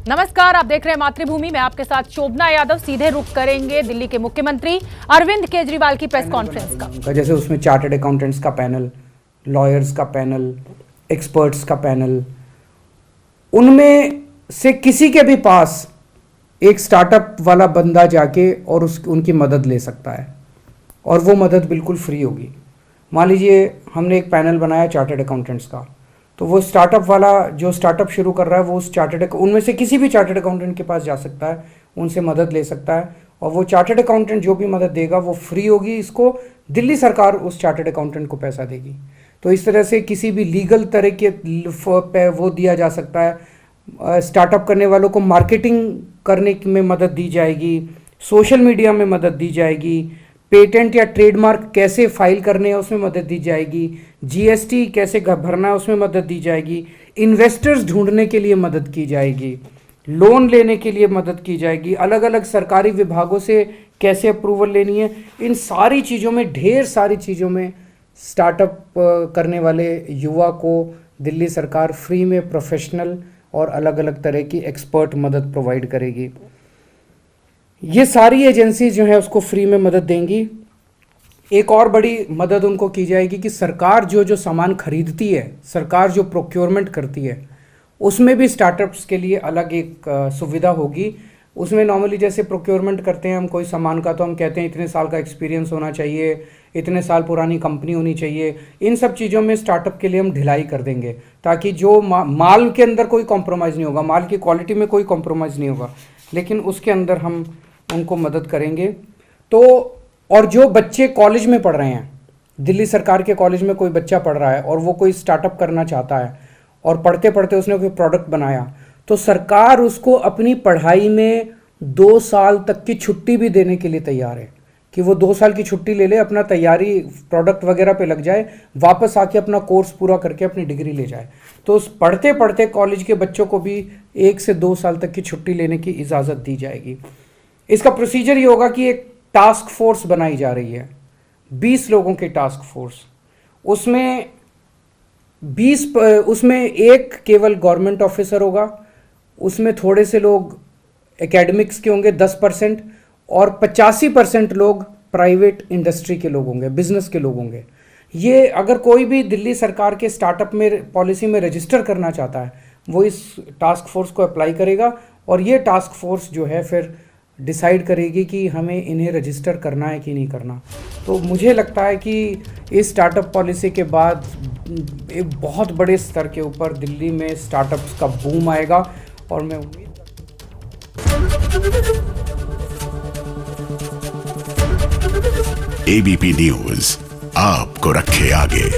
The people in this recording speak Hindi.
नमस्कार, आप देख रहे हैं मातृभूमि। मैं आपके साथ शोभना यादव। सीधे रुख करेंगे दिल्ली के मुख्यमंत्री अरविंद केजरीवाल की प्रेस कॉन्फ्रेंस का। जैसे उसमें चार्टर्ड अकाउंटेंट्स का पैनल, लॉयर्स का पैनल, एक्सपर्ट्स का पैनल, उनमें से किसी के भी पास एक स्टार्टअप वाला बंदा जाके और उनकी मदद ले सकता है और वो मदद बिल्कुल फ्री होगी। मान लीजिए हमने एक पैनल बनाया चार्टर्ड अकाउंटेंट्स का, तो वो स्टार्टअप वाला जो स्टार्टअप शुरू कर रहा है वो उस उनमें से किसी भी चार्टर्ड अकाउंटेंट के पास जा सकता है, उनसे मदद ले सकता है और वो चार्टर्ड अकाउंटेंट जो भी मदद देगा वो फ्री होगी। इसको दिल्ली सरकार उस चार्टर्ड अकाउंटेंट को पैसा देगी। तो इस तरह से किसी भी लीगल तरह के वो दिया जा सकता है। स्टार्टअप करने वालों को मार्केटिंग करने में मदद दी जाएगी, सोशल मीडिया में मदद दी जाएगी, पेटेंट या ट्रेडमार्क कैसे फाइल करने हैं उसमें मदद दी जाएगी, जीएसटी कैसे भरना है उसमें मदद दी जाएगी, इन्वेस्टर्स ढूंढने के लिए मदद की जाएगी, लोन लेने के लिए मदद की जाएगी, अलग अलग सरकारी विभागों से कैसे अप्रूवल लेनी है, इन सारी चीज़ों में, ढेर सारी चीज़ों में स्टार्टअप करने वाले युवा को दिल्ली सरकार फ्री में प्रोफेशनल और अलग अलग तरह की एक्सपर्ट मदद प्रोवाइड करेगी। ये सारी एजेंसी जो है उसको फ्री में मदद देंगी। एक और बड़ी मदद उनको की जाएगी कि सरकार जो सामान खरीदती है, सरकार जो प्रोक्योरमेंट करती है, उसमें भी स्टार्टअप्स के लिए अलग एक सुविधा होगी। उसमें नॉर्मली जैसे प्रोक्योरमेंट करते हैं हम कोई सामान का, तो हम कहते हैं इतने साल का एक्सपीरियंस होना चाहिए, इतने साल पुरानी कंपनी होनी चाहिए। इन सब चीज़ों में स्टार्टअप के लिए हम ढिलाई कर देंगे ताकि जो माल के अंदर कोई कॉम्प्रोमाइज़ नहीं होगा, माल की क्वालिटी में कोई कॉम्प्रोमाइज़ नहीं होगा, लेकिन उसके अंदर हम उनको मदद करेंगे। तो और जो बच्चे कॉलेज में पढ़ रहे हैं, दिल्ली सरकार के कॉलेज में कोई बच्चा पढ़ रहा है और वो कोई स्टार्टअप करना चाहता है और पढ़ते पढ़ते उसने कोई प्रोडक्ट बनाया, तो सरकार उसको अपनी पढ़ाई में 2 साल तक की छुट्टी भी देने के लिए तैयार है कि वो 2 साल की छुट्टी ले ले, अपना तैयारी प्रोडक्ट वगैरह पे लग जाए, वापस आके अपना कोर्स पूरा करके अपनी डिग्री ले जाए। तो उस पढ़ते पढ़ते कॉलेज के बच्चों को भी 1 से 2 साल तक की छुट्टी लेने की इजाज़त दी जाएगी। इसका प्रोसीजर ये होगा कि एक टास्क फोर्स बनाई जा रही है, 20 लोगों की टास्क फोर्स। उसमें एक केवल गवर्नमेंट ऑफिसर होगा, उसमें थोड़े से लोग एकेडमिक्स के होंगे 10% और 85% लोग प्राइवेट इंडस्ट्री के लोग होंगे, बिजनेस के लोग होंगे। ये अगर कोई भी दिल्ली सरकार के स्टार्टअप में पॉलिसी में रजिस्टर करना चाहता है वो इस टास्क फोर्स को अप्लाई करेगा और ये टास्क फोर्स जो है फिर डिसाइड करेगी कि हमें इन्हें रजिस्टर करना है कि नहीं करना। तो मुझे लगता है कि इस स्टार्टअप पॉलिसी के बाद एक बहुत बड़े स्तर के ऊपर दिल्ली में स्टार्टअप्स का बूम आएगा और मैं उम्मीद एबीपी न्यूज़ आपको रखे आगे।